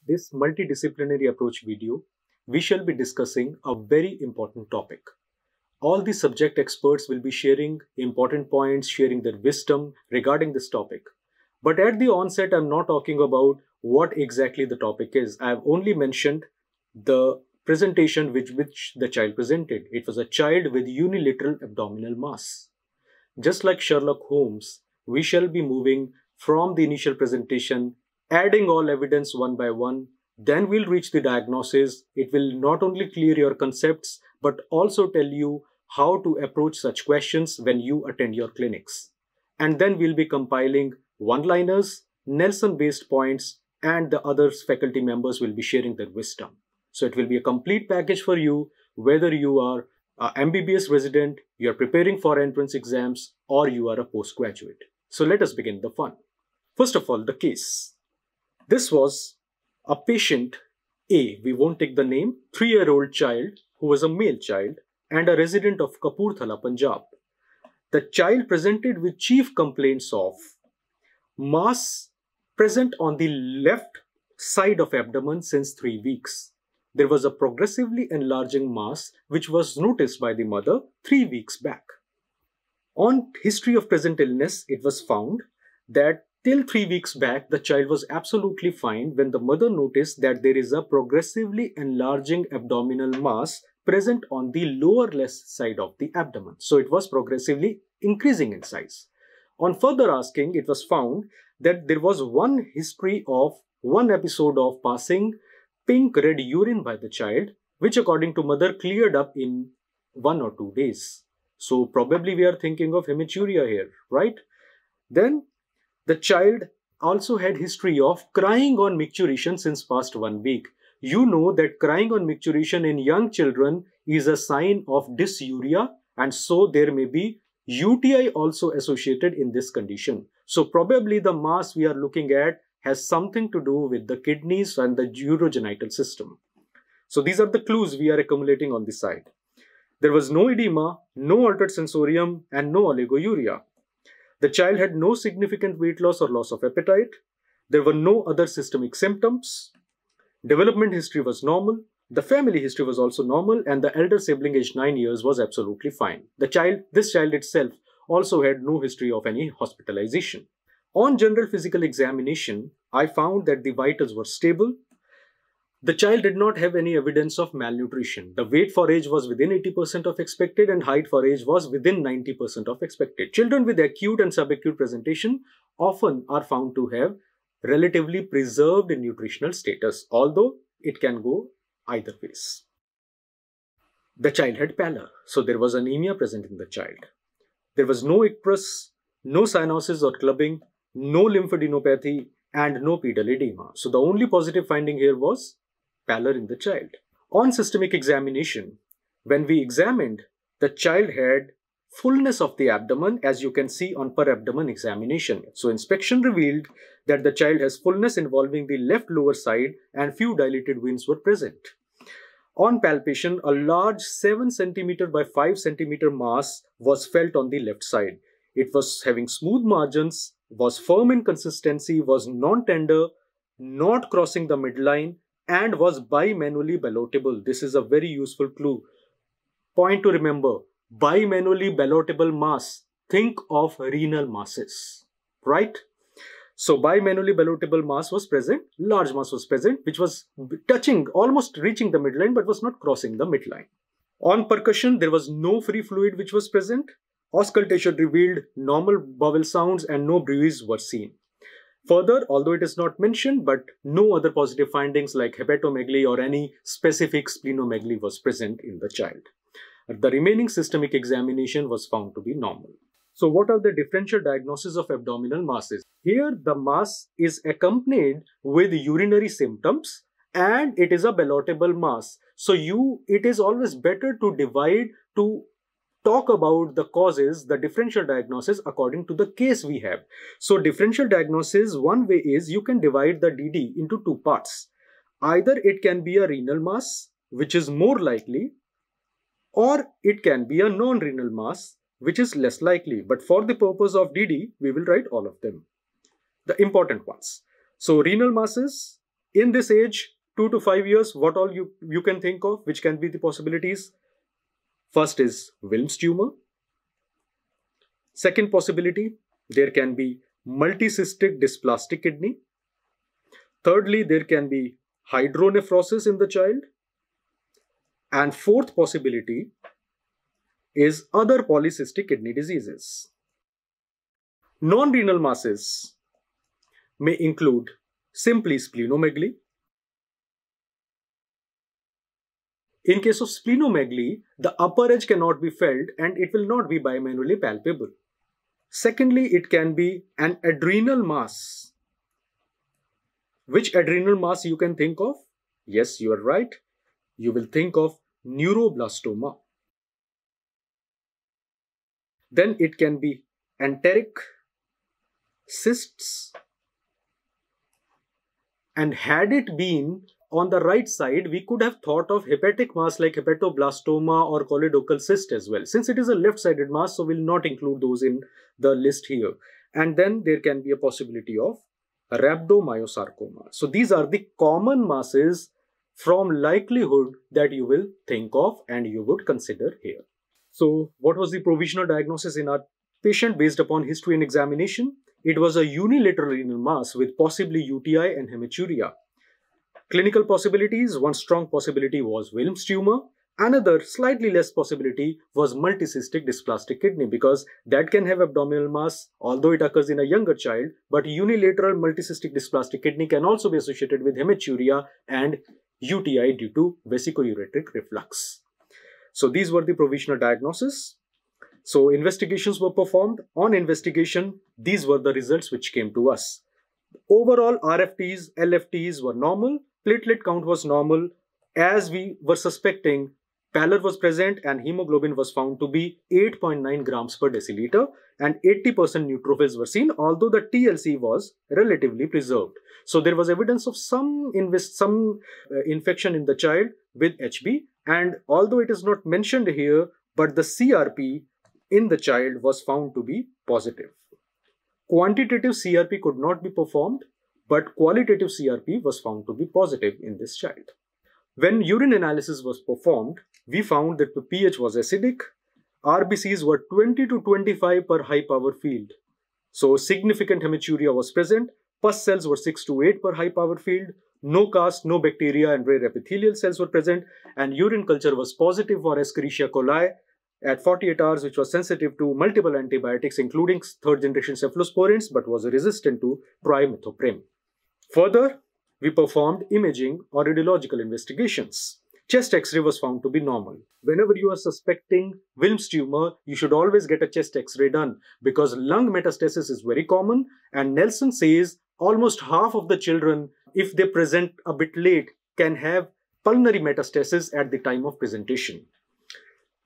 this multidisciplinary approach video, we shall be discussing a very important topic. All the subject experts will be sharing important points, sharing their wisdom regarding this topic. But at the onset, I'm not talking about what exactly the topic is. I have only mentioned the presentation which the child presented. It was a child with unilateral abdominal mass. Just like Sherlock Holmes, we shall be moving from the initial presentation, adding all evidence one by one. Then we'll reach the diagnosis. It will not only clear your concepts, but also tell you how to approach such questions when you attend your clinics. And then we'll be compiling one-liners, Nelson-based points, and the other faculty members will be sharing their wisdom. So it will be a complete package for you, whether you are an MBBS resident, you are preparing for entrance exams, or you are a postgraduate. So let us begin the fun. First of all, the case. This was a patient A, we won't take the name, 3-year-old child who was a male child and a resident of Kapurthala, Punjab. The child presented with chief complaints of mass present on the left side of abdomen since 3 weeks. There was a progressively enlarging mass which was noticed by the mother 3 weeks back. On history of present illness, it was found that till 3 weeks back, the child was absolutely fine when the mother noticed that there is a progressively enlarging abdominal mass present on the lower left side of the abdomen. So it was progressively increasing in size. On further asking, it was found that there was one episode of passing pink-red urine by the child, which according to mother cleared up in 1 or 2 days. So probably we are thinking of hematuria here, right? Then the child also had history of crying on micturition since past 1 week. You know that crying on micturition in young children is a sign of dysuria, and so there may be UTI also associated in this condition. So probably the mass we are looking at has something to do with the kidneys and the urogenital system. So these are the clues we are accumulating on this side. There was no edema, no altered sensorium, and no oligouria. The child had no significant weight loss or loss of appetite. There were no other systemic symptoms. Development history was normal. The family history was also normal, and the elder sibling aged 9 years was absolutely fine. This child itself also had no history of any hospitalization. On general physical examination, I found that the vitals were stable. The child did not have any evidence of malnutrition. The weight for age was within 80% of expected and height for age was within 90% of expected. Children with acute and subacute presentation often are found to have relatively preserved nutritional status, although it can go either ways. The child had pallor, so there was anemia present in the child. There was no icterus, no cyanosis or clubbing, no lymphadenopathy, and no pedal edema. So the only positive finding here was pallor in the child. On systemic examination, when we examined, the child had fullness of the abdomen, as you can see on per abdomen examination. So inspection revealed that the child has fullness involving the left lower side and few dilated veins were present. On palpation, a large 7 cm by 5 cm mass was felt on the left side. It was having smooth margins, was firm in consistency, was non-tender, not crossing the midline, and was bimanually ballotable. This is a very useful clue. Point to remember, bimanually ballotable mass. Think of renal masses, right? So bimanually ballotable mass was present, large mass was present, which was touching, almost reaching the midline, but was not crossing the midline. On percussion, there was no free fluid which was present. Auscultation revealed normal bowel sounds and no bruise were seen. Further, although it is not mentioned, but no other positive findings like hepatomegaly or any specific splenomegaly was present in the child. The remaining systemic examination was found to be normal. So what are the differential diagnoses of abdominal masses? Here the mass is accompanied with urinary symptoms and it is a ballotable mass. So it is always better to divide, to talk about the causes, the differential diagnosis according to the case we have. So differential diagnosis, one way is you can divide the DD into 2 parts. Either it can be a renal mass, which is more likely, or it can be a non-renal mass, which is less likely. But for the purpose of DD, we will write all of them, the important ones. So renal masses, In this age, 2 to 5 years, what all you can think of, which can be the possibilities? First is Wilms tumor. Second possibility, there can be multicystic dysplastic kidney. Thirdly, there can be hydronephrosis in the child. And fourth possibility is other polycystic kidney diseases. Non-renal masses may include simply splenomegaly. In case of splenomegaly, the upper edge cannot be felt and it will not be bimanually palpable. Secondly, it can be an adrenal mass. Which adrenal mass you can think of? Yes, you are right. You will think of neuroblastoma. Then it can be enteric cysts. And had it been on the right side, we could have thought of hepatic mass like hepatoblastoma or choledochal cyst as well. Since it is a left-sided mass, so we'll not include those in the list here. And then there can be a possibility of rhabdomyosarcoma. So these are the common masses from likelihood that you will think of and you would consider here. So what was the provisional diagnosis in our patient based upon history and examination? It was a unilateral renal mass with possibly UTI and hematuria. Clinical possibilities, one strong possibility was Wilms tumor. Another slightly less possibility was multicystic dysplastic kidney, because that can have abdominal mass, although it occurs in a younger child, but unilateral multicystic dysplastic kidney can also be associated with hematuria and UTI due to vesicoureteric reflux. So these were the provisional diagnosis. So investigations were performed. On investigation, these were the results which came to us. Overall, RFTs, LFTs were normal. Platelet count was normal. As we were suspecting, pallor was present and hemoglobin was found to be 8.9 grams per deciliter and 80% neutrophils were seen, although the TLC was relatively preserved. So there was evidence of some infection in the child with HB, and although it is not mentioned here, but the CRP in the child was found to be positive. Quantitative CRP could not be performed, but qualitative CRP was found to be positive in this child. When urine analysis was performed, we found that the pH was acidic. RBCs were 20 to 25 per high power field. So significant hematuria was present. Pus cells were 6 to 8 per high power field. No cast, no bacteria and rare epithelial cells were present. And urine culture was positive for Escherichia coli at 48 hours, which was sensitive to multiple antibiotics, including third generation cephalosporins, but was resistant to trimethoprim. Further, we performed imaging or radiological investigations. Chest X-ray was found to be normal. Whenever you are suspecting Wilms tumor, you should always get a chest X-ray done, because lung metastasis is very common, and Nelson says almost half of the children, if they present a bit late, can have pulmonary metastasis at the time of presentation.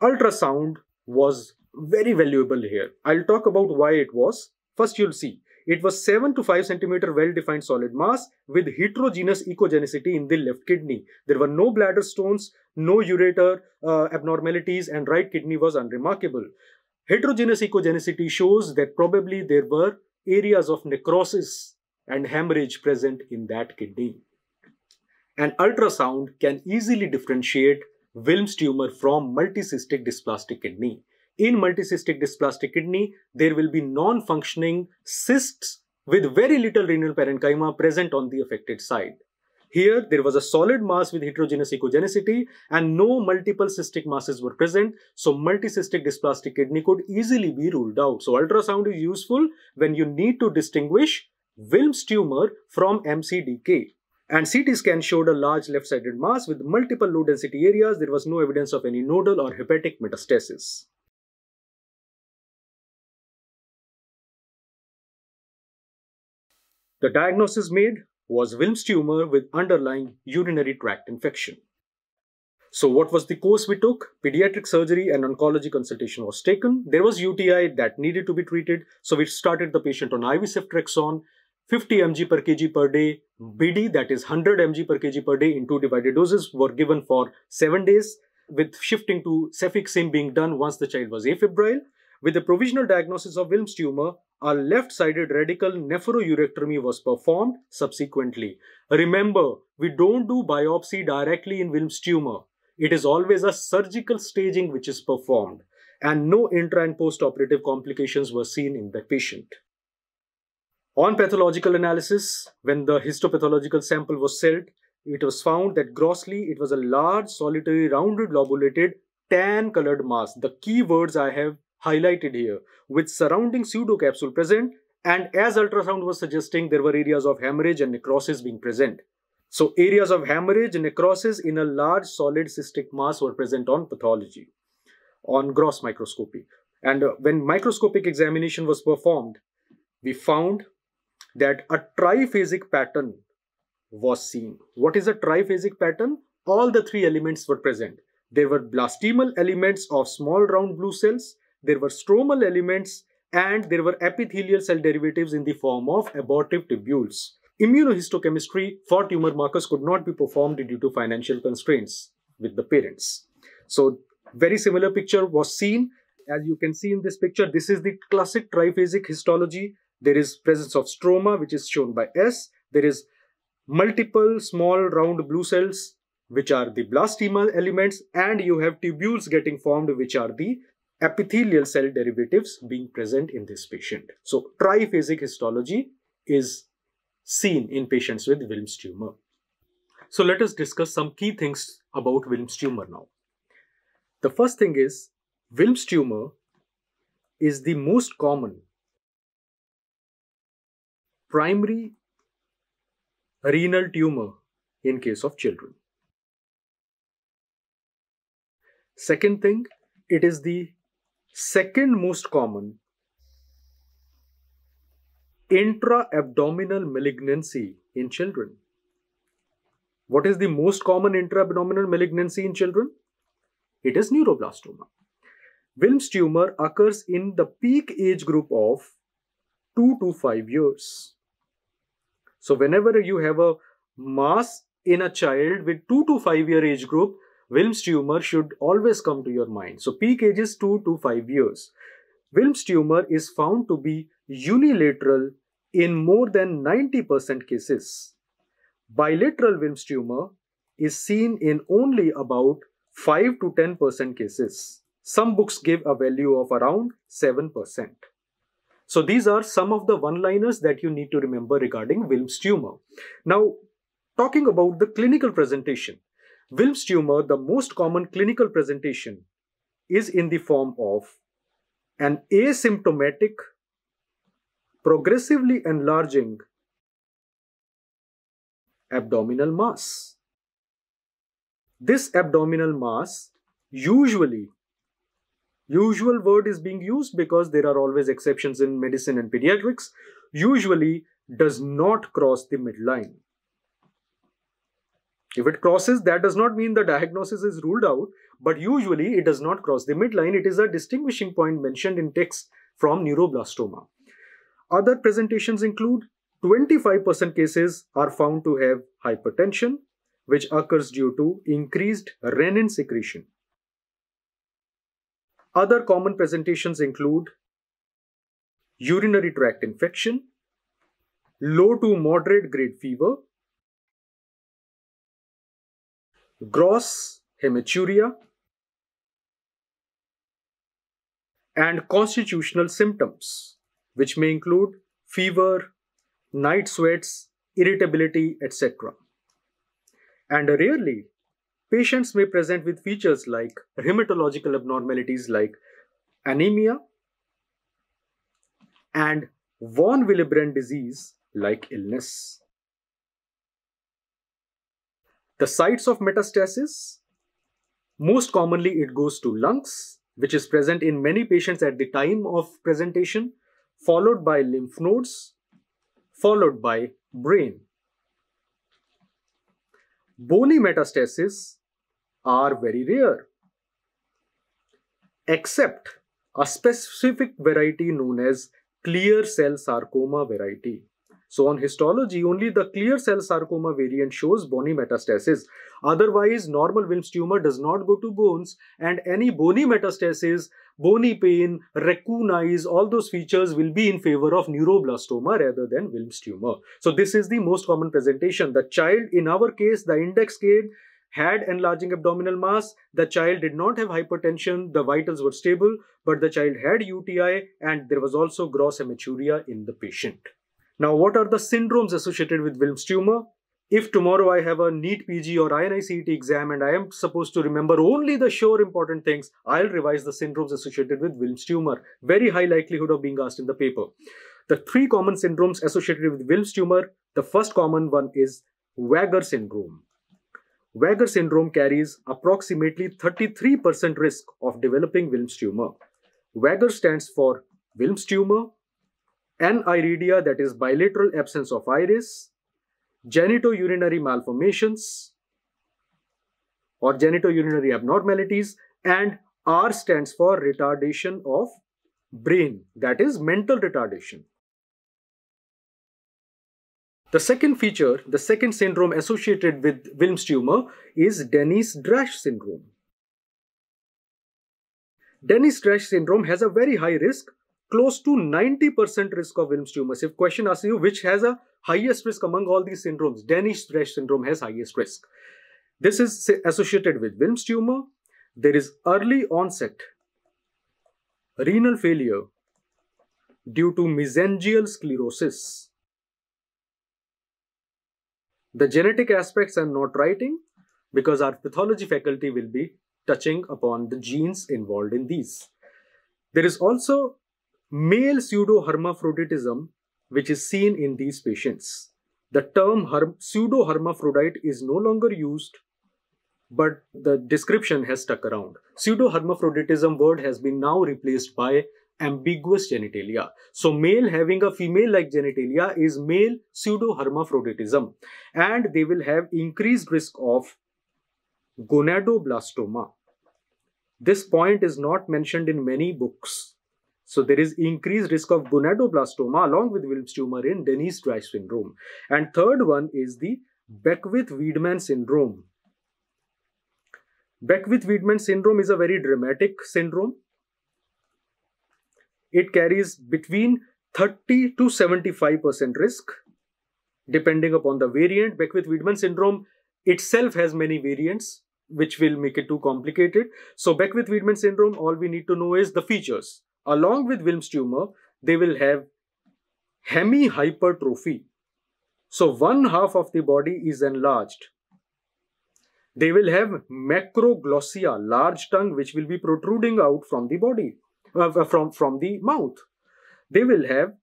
Ultrasound was very valuable here. I'll talk about why it was. First, you'll see. It was 7 to 5 centimeter well-defined solid mass with heterogeneous echogenicity in the left kidney. There were no bladder stones, no ureter abnormalities, and right kidney was unremarkable. Heterogeneous echogenicity shows that probably there were areas of necrosis and hemorrhage present in that kidney. An ultrasound can easily differentiate Wilms tumor from multicystic dysplastic kidney. In multicystic dysplastic kidney, there will be non-functioning cysts with very little renal parenchyma present on the affected side. Here, there was a solid mass with heterogeneous echogenicity and no multiple cystic masses were present. So, multicystic dysplastic kidney could easily be ruled out. So, ultrasound is useful when you need to distinguish Wilms tumor from MCDK. And CT scan showed a large left-sided mass with multiple low-density areas. There was no evidence of any nodal or hepatic metastasis. The diagnosis made was Wilms tumor with underlying urinary tract infection. So what was the course we took? Pediatric surgery and oncology consultation was taken. There was UTI that needed to be treated. So we started the patient on IV ceftriaxone, 50 mg per kg per day. BD, that is 100 mg per kg per day in 2 divided doses, were given for 7 days, with shifting to cefixime being done once the child was afebrile. With the provisional diagnosis of Wilms tumor, a left-sided radical nephrourectomy was performed subsequently. Remember, we don't do biopsy directly in Wilms tumor. It is always a surgical staging which is performed, and no intra and post-operative complications were seen in the patient. On pathological analysis, when the histopathological sample was celled, it was found that grossly it was a large, solitary, rounded, lobulated, tan-colored mass. The key words I have highlighted here, with surrounding pseudocapsule present, and as ultrasound was suggesting, there were areas of hemorrhage and necrosis being present. So areas of hemorrhage and necrosis in a large solid cystic mass were present on pathology, on gross microscopy. And when microscopic examination was performed, we found that a triphasic pattern was seen. What is a triphasic pattern? All the three elements were present. There were blastemal elements of small round blue cells, there were stromal elements, and there were epithelial cell derivatives in the form of abortive tubules. Immunohistochemistry for tumor markers could not be performed due to financial constraints with the parents. So very similar picture was seen. As you can see in this picture, this is the classic triphasic histology. There is presence of stroma, which is shown by S. There is multiple small round blue cells, which are the blastemal elements, and you have tubules getting formed, which are the epithelial cell derivatives being present in this patient. So triphasic histology is seen in patients with Wilms tumor. So let us discuss some key things about Wilms tumor now. The first thing is, Wilms tumor is the most common primary renal tumor in case of children. Second thing, it is the second most common intra-abdominal malignancy in children. What is the most common intra-abdominal malignancy in children? It is neuroblastoma. Wilms tumor occurs in the peak age group of 2 to 5 years. So whenever you have a mass in a child with 2 to 5 year age group, Wilms tumor should always come to your mind. So peak age is 2 to 5 years. Wilms tumor is found to be unilateral in more than 90% cases. Bilateral Wilms tumor is seen in only about 5 to 10% cases. Some books give a value of around 7%. So these are some of the one-liners that you need to remember regarding Wilms tumor. Now, talking about the clinical presentation. Wilms tumor, the most common clinical presentation is in the form of an asymptomatic, progressively enlarging abdominal mass. This abdominal mass usual word is being used because there are always exceptions in medicine and pediatrics, usually does not cross the midline. If it crosses, that does not mean the diagnosis is ruled out, but usually it does not cross the midline. It is a distinguishing point mentioned in text from neuroblastoma. Other presentations include 25% cases are found to have hypertension, which occurs due to increased renin secretion. Other common presentations include urinary tract infection, low to moderate grade fever, gross hematuria, and constitutional symptoms, which may include fever, night sweats, irritability, etc. And rarely, patients may present with features like hematological abnormalities like anemia and von Willebrand disease like illness. The sites of metastasis, most commonly it goes to lungs, which is present in many patients at the time of presentation, followed by lymph nodes, followed by brain. Bony metastases are very rare, except a specific variety known as clear cell sarcoma variety. So on histology, only the clear cell sarcoma variant shows bony metastasis. Otherwise, normal Wilms tumor does not go to bones, and any bony metastasis, bony pain, raccoon eyes, all those features will be in favor of neuroblastoma rather than Wilms tumor. So this is the most common presentation. The child, in our case, the index kid, had enlarging abdominal mass, the child did not have hypertension, the vitals were stable, but the child had UTI and there was also gross hematuria in the patient. Now, what are the syndromes associated with Wilms tumor? If tomorrow I have a NEET PG or INI-CET exam and I am supposed to remember only the sure important things, I'll revise the syndromes associated with Wilms tumor. Very high likelihood of being asked in the paper. The three common syndromes associated with Wilms tumor, the first common one is Weger syndrome. Weger syndrome carries approximately 33% risk of developing Wilms tumor. Weger stands for Wilms tumor, aniridia, that is bilateral absence of iris, genitourinary malformations or genitourinary abnormalities, and R stands for retardation of brain, that is mental retardation. The second feature, the second syndrome associated with Wilms tumor is Dennis-Drash syndrome. Dennis-Drash syndrome has a very high risk, close to 90% risk of Wilms tumors. If question asks you which has a highest risk among all these syndromes, Dennis-Drash syndrome has highest risk. This is associated with Wilms tumor. There is early onset renal failure due to mesangial sclerosis. The genetic aspects I'm not writing because our pathology faculty will be touching upon the genes involved in these. There is also male pseudohermaphroditism which is seen in these patients. The term pseudohermaphrodite is no longer used, but the description has stuck around. Pseudohermaphroditism word has been now replaced by ambiguous genitalia. So male having a female-like genitalia is male pseudohermaphroditism, and they will have increased risk of gonadoblastoma. This point is not mentioned in many books. So there is increased risk of gonadoblastoma along with Wilms tumor in Dennis-Drash syndrome. And third one is the Beckwith-Wiedemann syndrome. Beckwith-Wiedemann syndrome is a very dramatic syndrome. It carries between 30 to 75% risk depending upon the variant. Beckwith-Wiedemann syndrome itself has many variants which will make it too complicated. So Beckwith-Wiedemann syndrome, all we need to know is the features. Along with Wilms tumor, they will have hemihypertrophy. So one half of the body is enlarged. They will have macroglossia, large tongue which will be protruding out from the body, from the mouth. They will have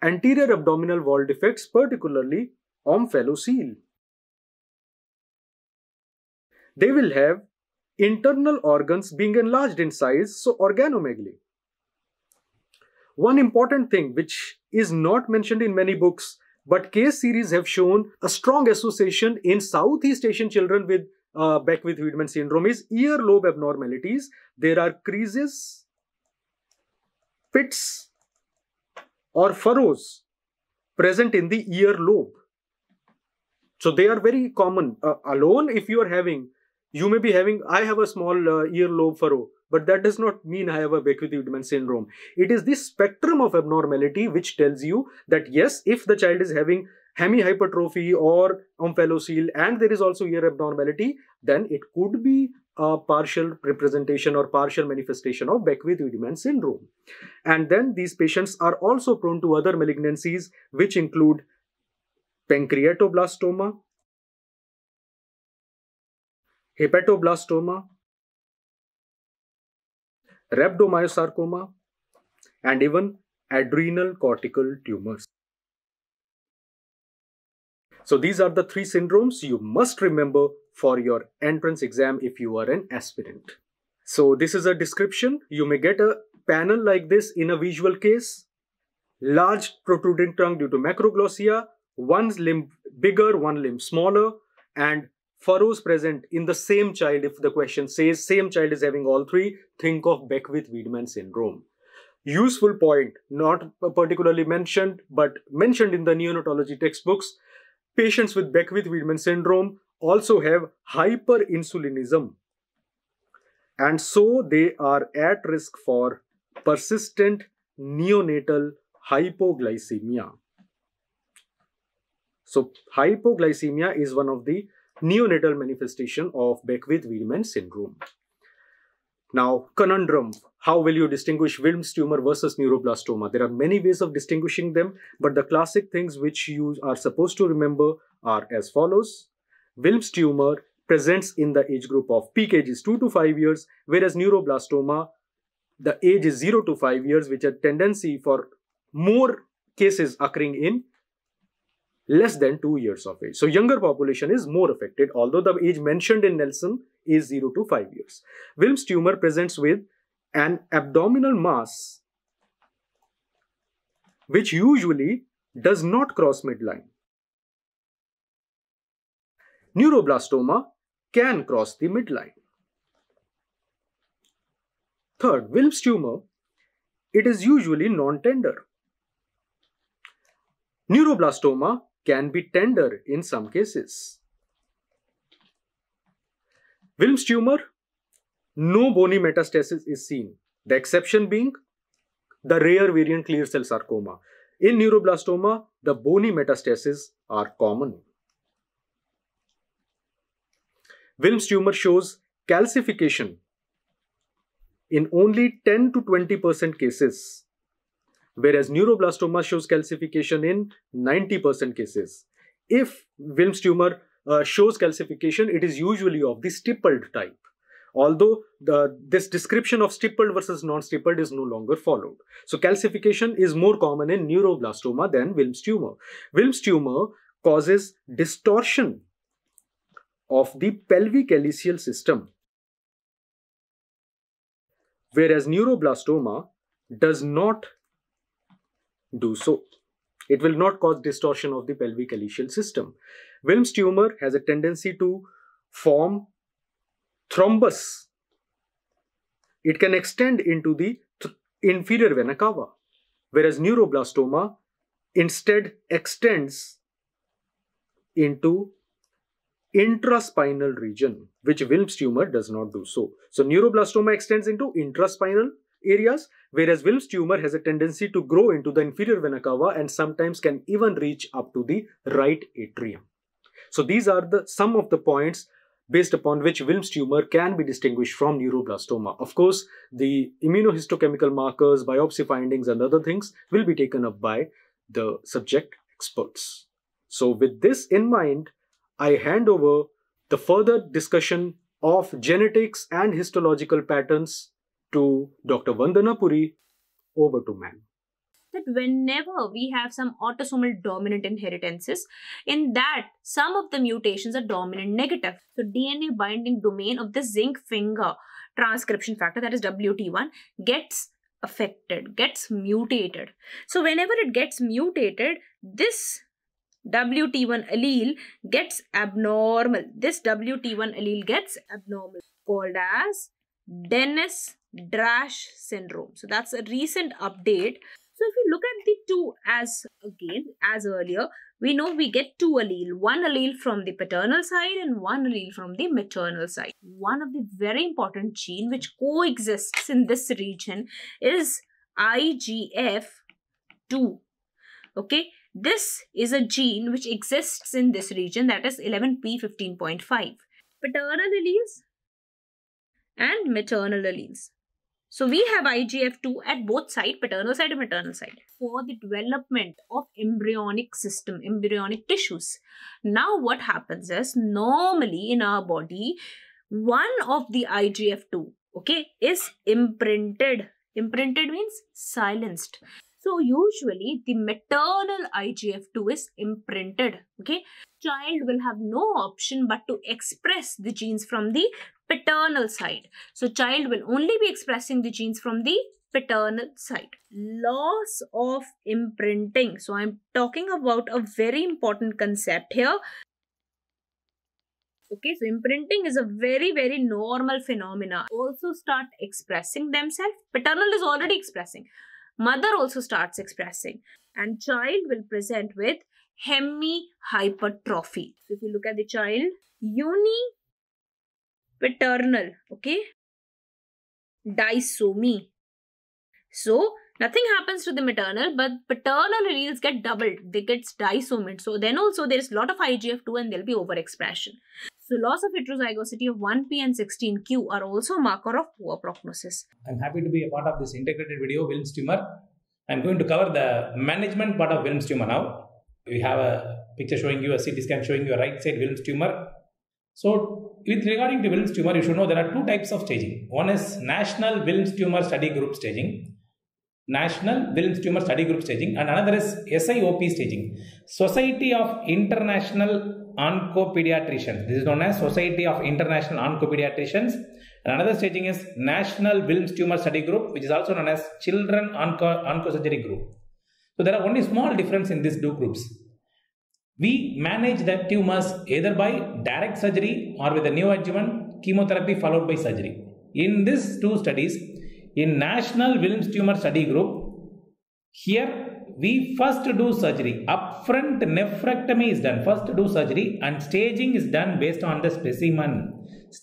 anterior abdominal wall defects, particularly omphalocele. They will have internal organs being enlarged in size, so organomegaly. One important thing which is not mentioned in many books, but case series have shown a strong association in Southeast Asian children with Beckwith-Wiedemann syndrome is earlobe abnormalities. There are creases, pits, or furrows present in the earlobe. So they are very common. Alone, if you are having, you may be having, I have a small earlobe furrow, but that does not mean I have a Beckwith-Wiedemann syndrome. It is the spectrum of abnormality which tells you that yes, if the child is having hemihypertrophy or omphalocele and there is also ear abnormality, then it could be a partial representation or partial manifestation of Beckwith-Wiedemann syndrome. And then these patients are also prone to other malignancies which include pancreatoblastoma, hepatoblastoma, rhabdomyosarcoma, and even adrenal cortical tumors. So these are the three syndromes you must remember for your entrance exam if you are an aspirant. So this is a description. You may get a panel like this in a visual case. Large protruding tongue due to macroglossia, one limb bigger, one limb smaller, and furrows present in the same child. If the question says same child is having all three, think of Beckwith-Wiedemann syndrome. Useful point, not particularly mentioned, but mentioned in the neonatology textbooks. Patients with Beckwith-Wiedemann syndrome also have hyperinsulinism, and so they are at risk for persistent neonatal hypoglycemia. So hypoglycemia is one of the neonatal manifestation of Beckwith-Wiedemann syndrome. Now, conundrum. How will you distinguish Wilms tumor versus neuroblastoma? There are many ways of distinguishing them, but the classic things which you are supposed to remember are as follows. Wilms tumor presents in the age group of peak age is 2 to 5 years, whereas neuroblastoma, the age is 0 to 5 years, which a tendency for more cases occurring in less than 2 years of age. So younger population is more affected, although the age mentioned in Nelson is 0 to 5 years. Wilms tumor presents with an abdominal mass which usually does not cross midline. Neuroblastoma can cross the midline. Third, Wilms tumor, it is usually non-tender. Neuroblastoma can be tender in some cases. Wilms tumor, no bony metastasis is seen. The exception being the rare variant clear cell sarcoma. In neuroblastoma, the bony metastases are common. Wilms tumor shows calcification in only 10 to 20% cases, whereas neuroblastoma shows calcification in 90% cases. If Wilms tumor shows calcification, it is usually of the stippled type, although this description of stippled versus non-stippled is no longer followed. So calcification is more common in neuroblastoma than Wilms tumor. Wilms tumor causes distortion of the pelvic calyceal system, whereas neuroblastoma does not do so. It will not cause distortion of the pelvic calyceal system. Wilms tumor has a tendency to form thrombus. It can extend into the inferior vena cava, whereas neuroblastoma instead extends into intraspinal region, which Wilms tumor does not do so. So neuroblastoma extends into intraspinal areas, whereas Wilms tumor has a tendency to grow into the inferior vena cava and sometimes can even reach up to the right atrium. So these are some of the points based upon which Wilms tumor can be distinguished from neuroblastoma. Of course, the immunohistochemical markers, biopsy findings and other things will be taken up by the subject experts. So with this in mind, I hand over the further discussion of genetics and histological patterns to Dr. Vandana Puri. Over to ma'am. That whenever we have some autosomal dominant inheritances, in that some of the mutations are dominant negative. So DNA binding domain of the zinc finger transcription factor, that is WT1, gets affected, gets mutated. So whenever it gets mutated, this WT1 allele gets abnormal. This WT1 allele gets abnormal, called as Dennis-Drash syndrome. So that's a recent update. So if you look at the two as earlier, we know we get two allele, one allele from the paternal side and one allele from the maternal side. One of the very important gene which coexists in this region is IGF2. Okay, this is a gene which exists in this region, that is 11p15.5. Paternal alleles and maternal alleles. So we have IGF2 at both sides, paternal side and maternal side, for the development of embryonic system, embryonic tissues. Now what happens is, normally in our body, one of the IGF2, okay, is imprinted. Imprinted means silenced. So usually the maternal IGF2 is imprinted, okay. Child will have no option but to express the genes from the paternal side. So child will only be expressing the genes from the paternal side. Loss of imprinting. So I'm talking about a very important concept here. Okay, so imprinting is a very, very normal phenomena. Also start expressing themselves. Paternal is already expressing. mother also starts expressing, and child will present with hemihypertrophy. So if you look at the child, unipaternal, okay, disomy. So nothing happens to the maternal, but paternal alleles get doubled. They get disomed. So then also there is a lot of IGF2 and there will be overexpression. So loss of heterozygosity of 1p and 16q are also a marker of poor prognosis. I'm happy to be a part of this integrated video, Wilms tumor. I'm going to cover the management part of Wilms tumor now. We have a picture showing you a CT scan showing you a right side Wilms tumor. So with regarding to Wilms tumor, you should know there are two types of staging. One is National Wilms Tumor Study Group staging. National Wilms Tumor Study Group staging, and another is SIOP staging. Society of International Oncopediatricians. This is known as Society of International Oncopediatricians. And another staging is National Wilms Tumor Study Group, which is also known as Children Oncosurgery Group. So there are only small difference in these two groups. We manage the tumors either by direct surgery or with a neoadjuvant chemotherapy followed by surgery. In these two studies, in National Wilms Tumor Study Group, here we first do surgery. Upfront nephrectomy is done. First do surgery and staging is done based on the specimen.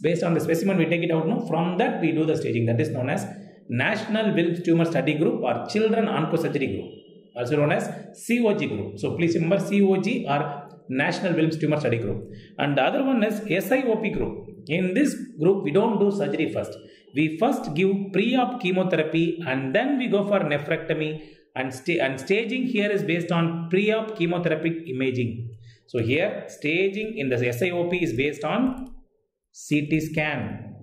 Based on the specimen, we take it out. No? From that, we do the staging. That is known as National Wilms Tumor Study Group or Children Oncosurgery Group, also known as COG group. So please remember COG or National Wilms Tumor Study Group. And the other one is SIOP group. In this group, we don't do surgery first. We first give pre-op chemotherapy and then we go for nephrectomy, and staging here is based on pre-op chemotherapy imaging. So here staging in the SIOP is based on CT scan.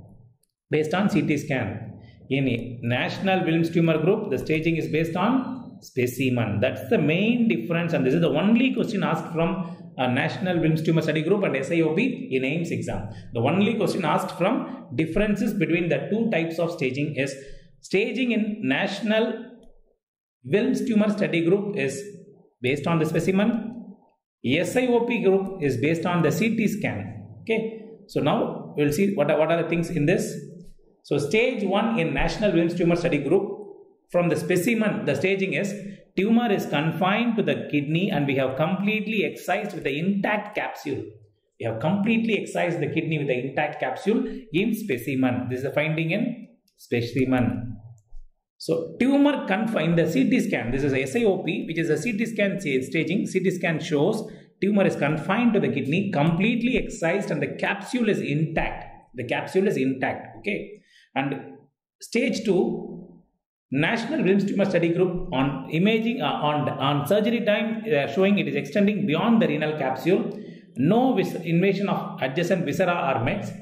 Based on CT scan. In National Wilms Tumor Group, the staging is based on specimen. That's the main difference, and this is the only question asked from National Wilms Tumor Study Group and SIOP in AIIMS exam. The only question asked from differences between the two types of staging is staging in National Wilms Tumor Study Group is based on the specimen. SIOP group is based on the CT scan. Okay. So now we'll see what are the things in this. So stage 1 in National Wilms Tumor Study Group, from the specimen, the staging is tumor is confined to the kidney and we have completely excised with the intact capsule. We have completely excised the kidney with the intact capsule in specimen. This is the finding in specimen. So tumor confined, the CT scan, this is a SIOP, which is a CT scan staging. CT scan shows tumor is confined to the kidney, completely excised, and the capsule is intact. The capsule is intact. Okay. And stage 2, National Wilms Tumor Study Group on imaging on surgery time showing it is extending beyond the renal capsule. No invasion of adjacent viscera are met.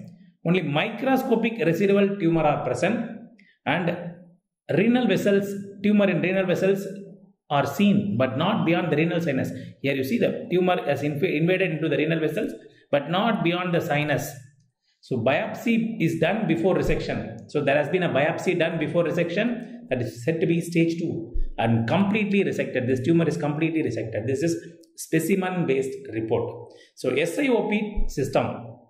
Only microscopic residual tumor are present, and renal vessels, tumor in renal vessels are seen, but not beyond the renal sinus. Here you see the tumor has invaded into the renal vessels, but not beyond the sinus. So biopsy is done before resection. So there has been a biopsy done before resection, that is said to be stage 2 and completely resected. This tumor is completely resected. This is specimen based report. So SIOP system,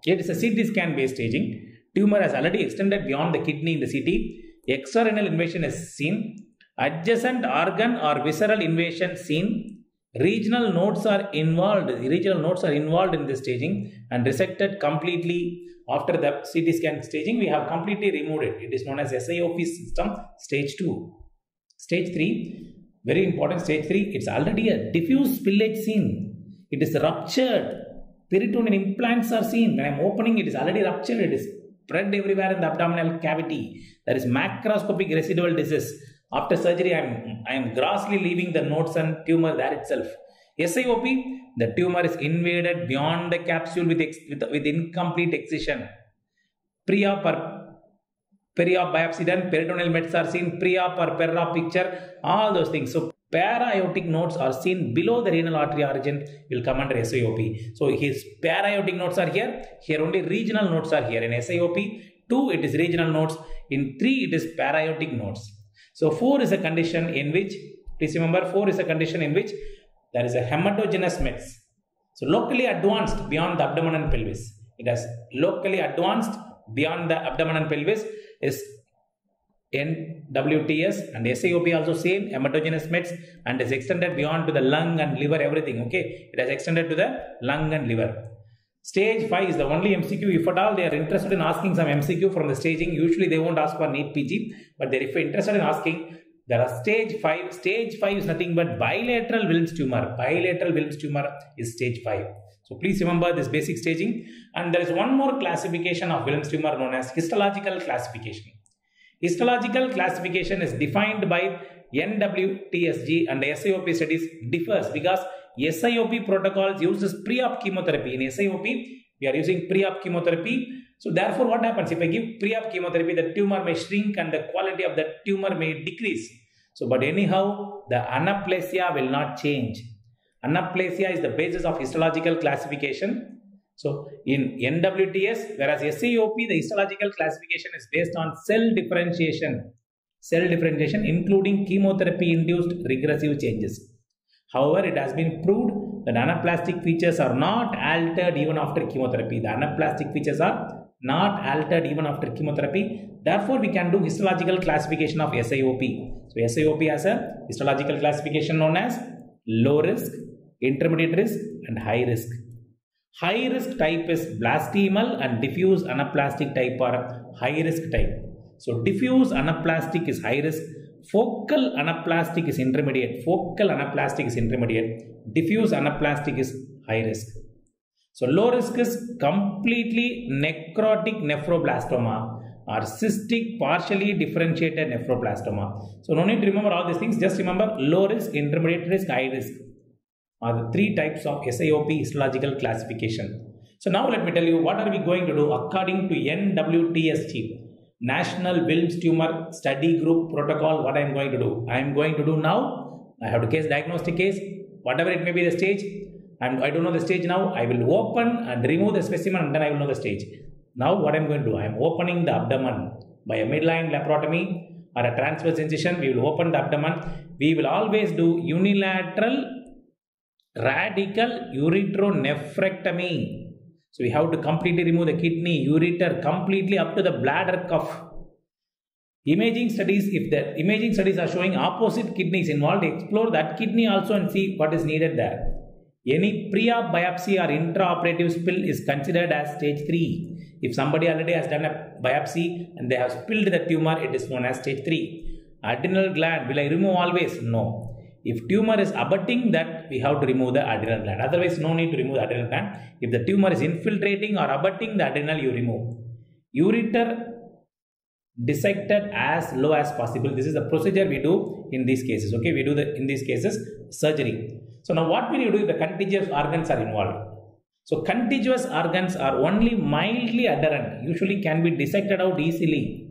it is a CT scan based staging. Tumor has already extended beyond the kidney in the CT. Extrarenal invasion is seen. Adjacent organ or visceral invasion seen. Regional nodes are involved. Regional nodes are involved in this staging and resected completely. After the CT scan staging, we have completely removed it. It is known as SIOP system stage 2. Stage 3, very important stage 3, it's already a diffuse spillage seen. It is ruptured. Peritoneal implants are seen. When I am opening, it is already ruptured. It is spread everywhere in the abdominal cavity. There is macroscopic residual disease. After surgery, I am grossly leaving the nodes and tumor there itself. SIOP, the tumor is invaded beyond the capsule with incomplete excision. Pre-op or peri-op biopsy done, peritoneal mets are seen, pre-op or per-op picture, all those things. So para-aortic nodes are seen below the renal artery origin, will come under SIOP. So his para-aortic nodes are here. Here only regional nodes are here. In SIOP 2, it is regional nodes. In 3, it is para-aortic nodes. So 4 is a condition in which, please remember, 4 is a condition in which there is a hematogenous mets. So locally advanced beyond the abdomen and pelvis. It has locally advanced beyond the abdomen and pelvis is NWTS and SIOP also same, hematogenous mets, and is extended beyond to the lung and liver, everything. Okay, it has extended to the lung and liver. Stage 5 is the only MCQ. If at all they are interested in asking some MCQ from the staging, usually they won't ask for NEET PG, but they're interested in asking, there are stage 5. Stage 5 is nothing but bilateral Wilms tumor. Bilateral Wilms tumor is stage 5. So please remember this basic staging. And there is one more classification of Wilms tumor known as histological classification. Histological classification is defined by NWTSG and SIOP studies differs because SIOP protocols uses pre-op chemotherapy. In SIOP, we are using pre-op chemotherapy. So therefore, what happens if I give pre-op chemotherapy, the tumor may shrink and the quality of the tumor may decrease. So, but anyhow, the anaplasia will not change. Anaplasia is the basis of histological classification. So in NWTS, whereas SIOP, the histological classification is based on cell differentiation. Cell differentiation including chemotherapy-induced regressive changes. However, it has been proved that anaplastic features are not altered even after chemotherapy. The anaplastic features are not altered even after chemotherapy. Therefore, we can do histological classification of SIOP. So SIOP has a histological classification known as low risk, intermediate risk, and high risk. High risk type is blastemal and diffuse anaplastic type are high risk type. So diffuse anaplastic is high risk. Focal anaplastic is intermediate. Focal anaplastic is intermediate. Diffuse anaplastic is high risk. So low risk is completely necrotic nephroblastoma or cystic partially differentiated nephroblastoma. So no need to remember all these things. Just remember low risk, intermediate risk, high risk are the three types of SIOP histological classification. So now let me tell you what are we going to do according to NWTSG. National Wilms Tumor Study Group Protocol. What I am going to do? I am going to do now. I have to case diagnostic case, whatever it may be the stage. I don't know the stage now. I will open and remove the specimen and then I will know the stage. Now what I am going to do? I am opening the abdomen by a midline laparotomy or a transverse incision. We will open the abdomen. We will always do unilateral radical ureteronephrectomy. So we have to completely remove the kidney, ureter, completely up to the bladder cuff. Imaging studies, if the imaging studies are showing opposite kidneys involved, explore that kidney also and see what is needed there. Any pre-op biopsy or intraoperative spill is considered as stage 3. If somebody already has done a biopsy and they have spilled the tumor, it is known as stage 3. Adrenal gland, will I remove always? No. If tumor is abutting, that we have to remove the adrenal gland. Otherwise, no need to remove the adrenal gland. If the tumor is infiltrating or abutting the adrenal, you remove. Ureter dissected as low as possible. This is the procedure we do in these cases. Okay, we do in these cases surgery. So now what will you do if the contiguous organs are involved? So contiguous organs are only mildly adherent, usually can be dissected out easily.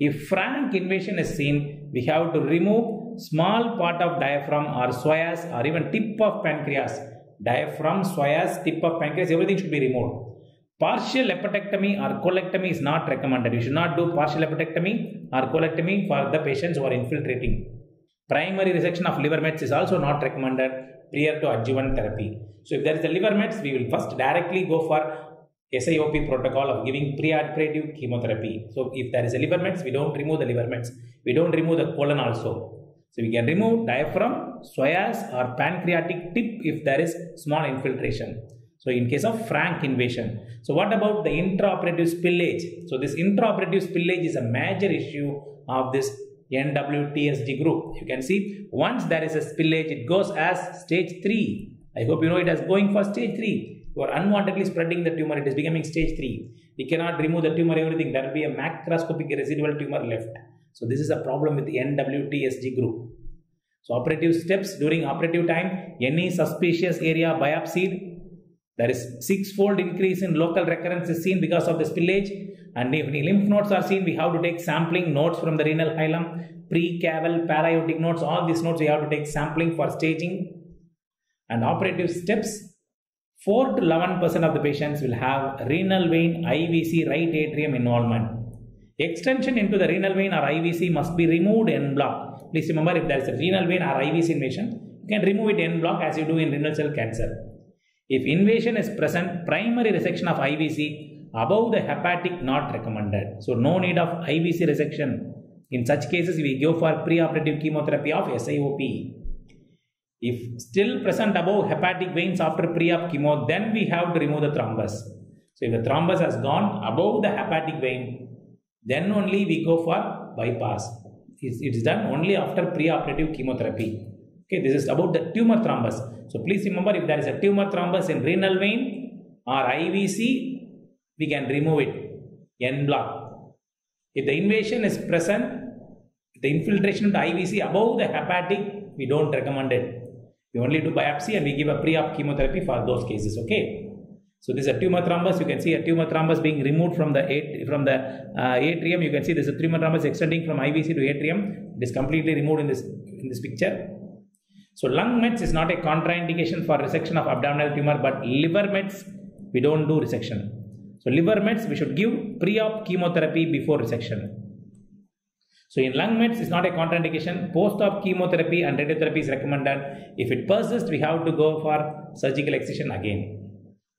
If frank invasion is seen, we have to remove small part of diaphragm or psoas or even tip of pancreas. Diaphragm, psoas, tip of pancreas, everything should be removed. Partial hepatectomy or colectomy is not recommended. You should not do partial hepatectomy or colectomy for the patients who are infiltrating. Primary resection of liver mets is also not recommended prior to adjuvant therapy. So if there is a liver mets, we will first directly go for SIOP protocol of giving preoperative chemotherapy. So if there is a liver mets, we don't remove the liver mets. We don't remove the colon also. So we can remove diaphragm, psoas or pancreatic tip if there is small infiltration. So in case of frank invasion. So what about the intraoperative spillage? So this intraoperative spillage is a major issue of this NWTSG group. You can see once there is a spillage, it goes as stage 3. I hope you know it as going for stage 3. You are unwantedly spreading the tumor, it is becoming stage 3. We cannot remove the tumor, everything. There will be a macroscopic residual tumor left. So this is a problem with the NWTSG group. So operative steps during operative time, any suspicious area biopsied. There is 6-fold increase in local recurrence is seen because of the spillage. And if any lymph nodes are seen, we have to take sampling nodes from the renal hilum, pre-caval, para-aortic nodes. All these nodes we have to take sampling for staging. And operative steps, 4 to 11% of the patients will have renal vein IVC right atrium involvement. Extension into the renal vein or IVC must be removed en bloc. Please remember, if there is a renal vein or IVC invasion, you can remove it en bloc as you do in renal cell cancer. If invasion is present, primary resection of IVC above the hepatic not recommended. So no need of IVC resection. In such cases, we go for preoperative chemotherapy of SIOP. If still present above hepatic veins after pre-op chemo, then we have to remove the thrombus. So if the thrombus has gone above the hepatic vein, then only we go for bypass. It is done only after preoperative chemotherapy. Okay, this is about the tumor thrombus. So please remember, if there is a tumor thrombus in renal vein or IVC, we can remove it. En bloc. If the invasion is present, the infiltration of the IVC above the hepatic, we don't recommend it. We only do biopsy and we give a pre-op chemotherapy for those cases. Okay. So this is a tumor thrombus. You can see a tumor thrombus being removed from the atrium. You can see this is a tumor thrombus extending from IVC to atrium. It is completely removed in this picture. So lung mets is not a contraindication for resection of abdominal tumor, but liver mets we don't do resection. So liver mets we should give pre-op chemotherapy before resection. So in lung mets is not a contraindication. Post-op chemotherapy and radiotherapy is recommended. If it persists, we have to go for surgical excision again.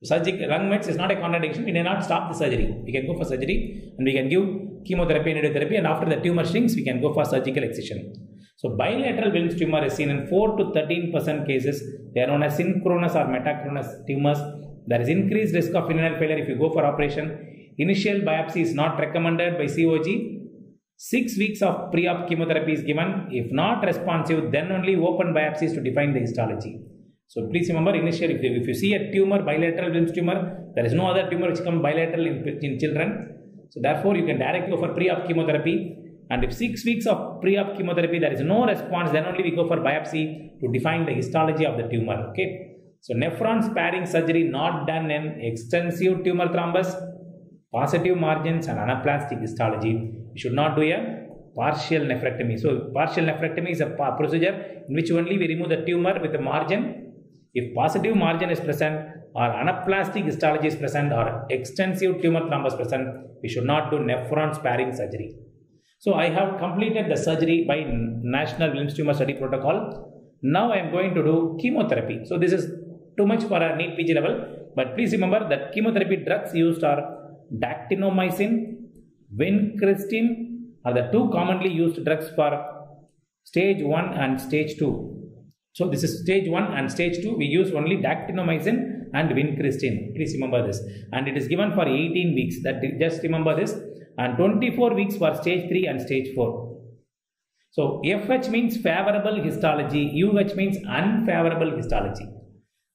Lung mets is not a contraindication. We may not stop the surgery. We can go for surgery and we can give chemotherapy and radiotherapy, and after the tumor shrinks, we can go for surgical excision. So bilateral Wilms tumor is seen in 4 to 13% cases. They are known as synchronous or metachronous tumors. There is increased risk of renal failure if you go for operation. Initial biopsy is not recommended by COG. 6 weeks of pre-op chemotherapy is given. If not responsive, then only open biopsies to define the histology. So please remember, initially, if you see a tumor, bilateral Wilms tumor, there is no other tumor which comes bilateral in children. So therefore, you can directly go for pre-op chemotherapy. And if 6 weeks of pre-op chemotherapy, there is no response, then only we go for biopsy to define the histology of the tumor. Okay. So nephron sparing surgery not done in extensive tumor thrombus, positive margins and anaplastic histology. We should not do a partial nephrectomy. So partial nephrectomy is a procedure in which only we remove the tumor with a margin. If positive margin is present or anaplastic histology is present or extensive tumor thrombus present, we should not do nephron sparing surgery. So I have completed the surgery by National Wilms Tumor Study Protocol. Now I am going to do chemotherapy. So this is too much for a NEET PG level, but please remember that chemotherapy drugs used are dactinomycin, vincristine are the two commonly used drugs for stage 1 and stage 2. So this is stage 1 and stage 2. We use only dactinomycin and vincristine. Please remember this. And it is given for 18 weeks. Just remember this. And 24 weeks for stage 3 and stage 4. So FH means favorable histology. UH means unfavorable histology.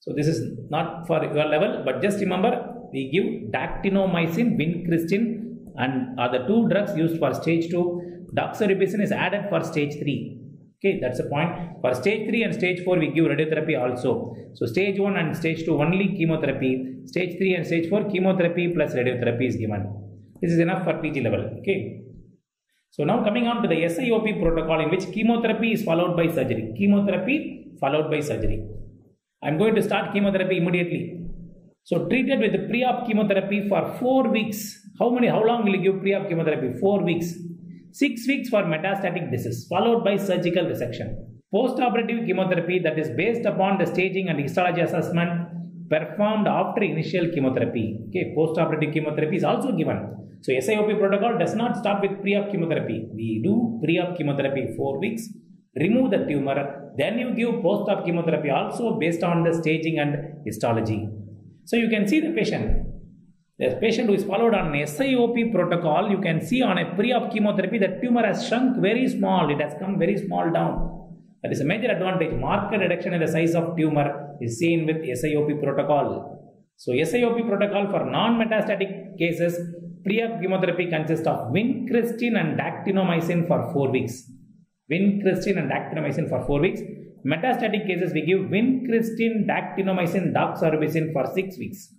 So this is not for your level, but just remember we give dactinomycin, vincristine and are the two drugs used for stage 2. Doxorubicin is added for stage 3. Okay, that's the point. For stage 3 and stage 4 we give radiotherapy also. So stage 1 and stage 2 only chemotherapy. Stage 3 and stage 4 chemotherapy plus radiotherapy is given. This is enough for PG level. Okay. So now coming on to the SIOP protocol in which chemotherapy is followed by surgery. Chemotherapy followed by surgery. I am going to start chemotherapy immediately. So treated with the pre-op chemotherapy for 4 weeks. How long will you give pre-op chemotherapy? 4 weeks. 6 weeks for metastatic disease followed by surgical resection. Post-operative chemotherapy that is based upon the staging and histology assessment performed after initial chemotherapy. Okay, post-operative chemotherapy is also given. So SIOP protocol does not stop with pre-op chemotherapy. We do pre-op chemotherapy 4 weeks, remove the tumor, then you give post-op chemotherapy also based on the staging and histology. So you can see the patient. The patient who is followed on an SIOP protocol, you can see on a pre-op chemotherapy the tumor has shrunk very small. It has come very small down. That is a major advantage. Marked reduction in the size of tumor is seen with SIOP protocol. So SIOP protocol for non-metastatic cases, pre-op chemotherapy consists of vincristine and dactinomycin for 4 weeks. Vincristine and dactinomycin for 4 weeks. Metastatic cases we give vincristine, dactinomycin, doxorubicin for 6 weeks.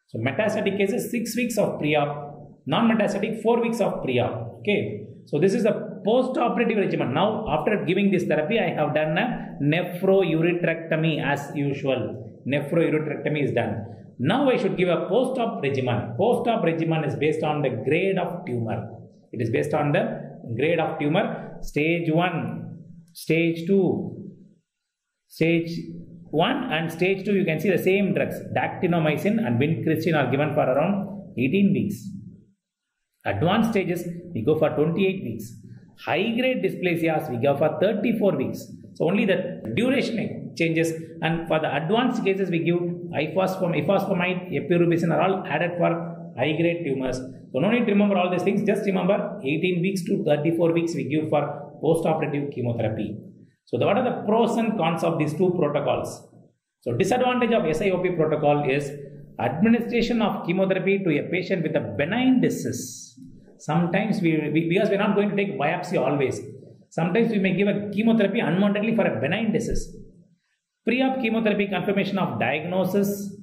So metastatic cases 6 weeks of pre-op, non-metastatic 4 weeks of pre-op. Okay. So this is the post-operative regimen. Now after giving this therapy, I have done a nephroureterectomy as usual. Nephroureterectomy is done. Now I should give a post-op regimen. Post-op regimen is based on the grade of tumor. It is based on the grade of tumor. Stage 1, stage 2, stage 1 and stage 2 you can see the same drugs. Dactinomycin and vincristine are given for around 18 weeks. Advanced stages we go for 28 weeks. High-grade dysplasias we give for 34 weeks. So only the duration changes, and for the advanced cases we give ifosfamide, epirubicin are all added for high-grade tumors. So no need to remember all these things, just remember 18 weeks to 34 weeks we give for post-operative chemotherapy. So what are the pros and cons of these two protocols? So disadvantage of SIOP protocol is administration of chemotherapy to a patient with a benign disease. Sometimes because we're not going to take biopsy always, sometimes we may give a chemotherapy unwantedly for a benign disease. Pre-op chemotherapy confirmation of diagnosis.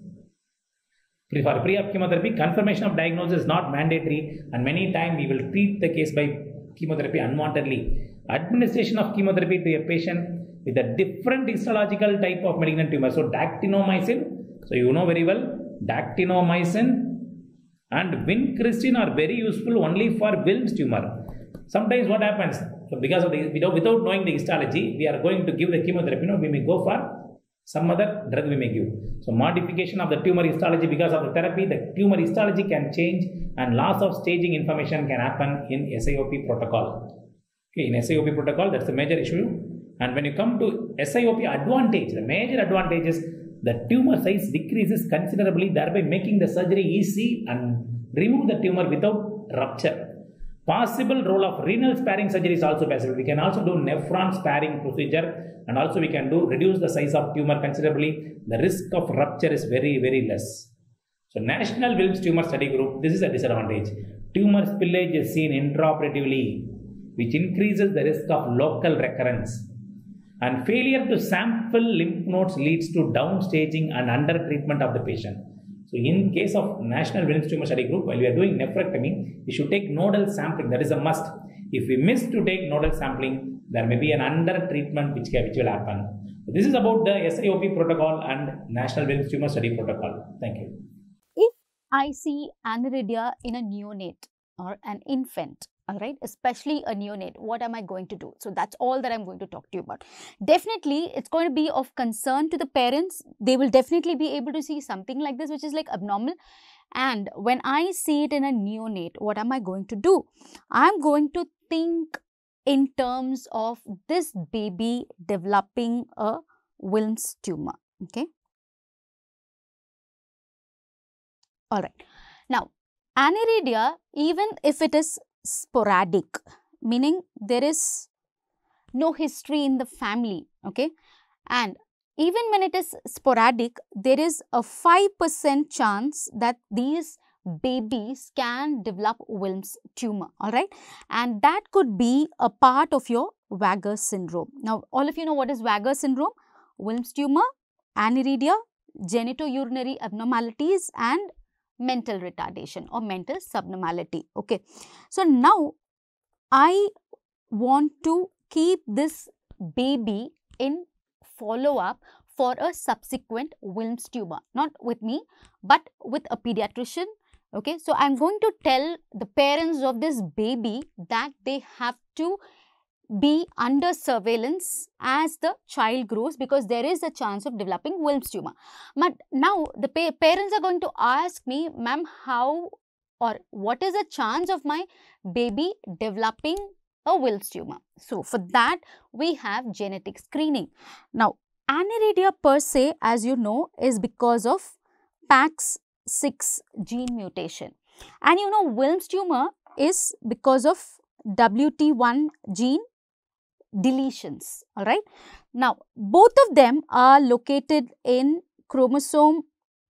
For pre-op chemotherapy, confirmation of diagnosis is not mandatory, and many times we will treat the case by chemotherapy unwantedly. Administration of chemotherapy to a patient with a different histological type of malignant tumor. So dactinomycin, so you know very well, dactinomycin and vincristine are very useful only for Wilms tumor. Sometimes what happens, so because of without knowing the histology, we are going to give the chemotherapy, we may go for some other drug we may give. So modification of the tumor histology because of the therapy, the tumor histology can change and loss of staging information can happen in SIOP protocol. Okay, in SIOP protocol, that's the major issue. And when you come to SIOP advantage, the major advantage is the tumor size decreases considerably, thereby making the surgery easy and remove the tumor without rupture. Possible role of renal sparing surgery is also possible. We can also do nephron sparing procedure, and also we can reduce the size of tumor considerably. The risk of rupture is very, very less. So National Wilms Tumor Study Group, this is a disadvantage. Tumor spillage is seen intraoperatively, which increases the risk of local recurrence. And failure to sample lymph nodes leads to downstaging and under-treatment of the patient. So in case of National Wilms Tumor Study Group, while we are doing nephrectomy, we should take nodal sampling. That is a must. If we miss to take nodal sampling, there may be an under-treatment which will happen. So this is about the SIOP protocol and National Wilms Tumor Study Protocol. Thank you. If I see aniridia in a neonate or an infant, all right, especially a neonate, what am I going to do? So that's all that I'm going to talk to you about. Definitely, it's going to be of concern to the parents. They will definitely be able to see something like this, which is like abnormal. And when I see it in a neonate, what am I going to do? I'm going to think in terms of this baby developing a Wilms tumor. Okay. All right. Now, aniridia, even if it is sporadic, meaning there is no history in the family, okay, and even when it is sporadic, there is a 5% chance that these babies can develop Wilms tumor, all right, and that could be a part of your Weger syndrome. Now, all of you know what is Weger syndrome: Wilms tumor, aniridia, genitourinary abnormalities, and mental retardation or mental subnormality. Okay, so now I want to keep this baby in follow-up for a subsequent Wilms tumor, not with me but with a pediatrician. Okay, so I'm going to tell the parents of this baby that they have to be under surveillance as the child grows, because there is a chance of developing Wilms tumor. But now the parents are going to ask me, ma'am, how or what is the chance of my baby developing a Wilms tumor? So for that we have genetic screening. Now aniridia per se, as you know, is because of PAX6 gene mutation, and you know Wilms tumor is because of WT1 gene deletions, all right. Now, both of them are located in chromosome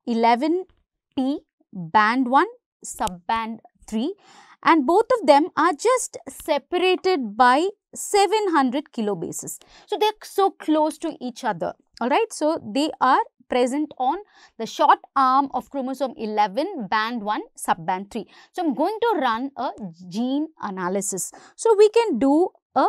11p band 1 subband 3, and both of them are just separated by 700 kilobases. So, they are so close to each other, all right. So, they are present on the short arm of chromosome 11 band 1 subband 3. So, I am going to run a gene analysis. So, we can do a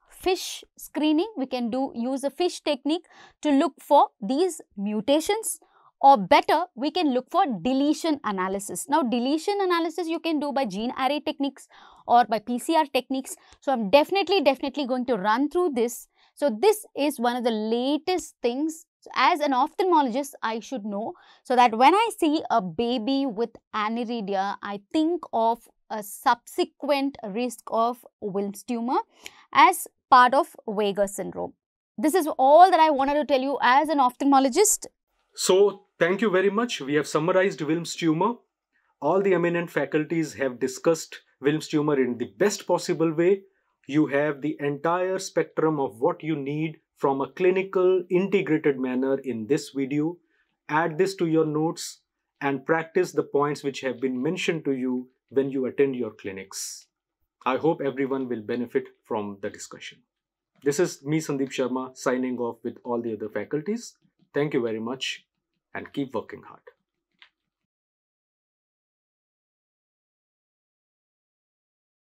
fish screening, we can use a fish technique to look for these mutations, or better we can look for deletion analysis. Now deletion analysis you can do by gene array techniques or by PCR techniques. So I'm definitely going to run through this. So this is one of the latest things. So as an ophthalmologist, I should know, so that when I see a baby with aniridia, I think of a subsequent risk of Wilms tumor as part of Weger syndrome. This is all that I wanted to tell you as an ophthalmologist. So, thank you very much. We have summarized Wilms tumor. All the eminent faculties have discussed Wilms tumor in the best possible way. You have the entire spectrum of what you need from a clinical integrated manner in this video. Add this to your notes and practice the points which have been mentioned to you when you attend your clinics. I hope everyone will benefit from the discussion. This is me, Sandeep Sharma, signing off with all the other faculties. Thank you very much and keep working hard.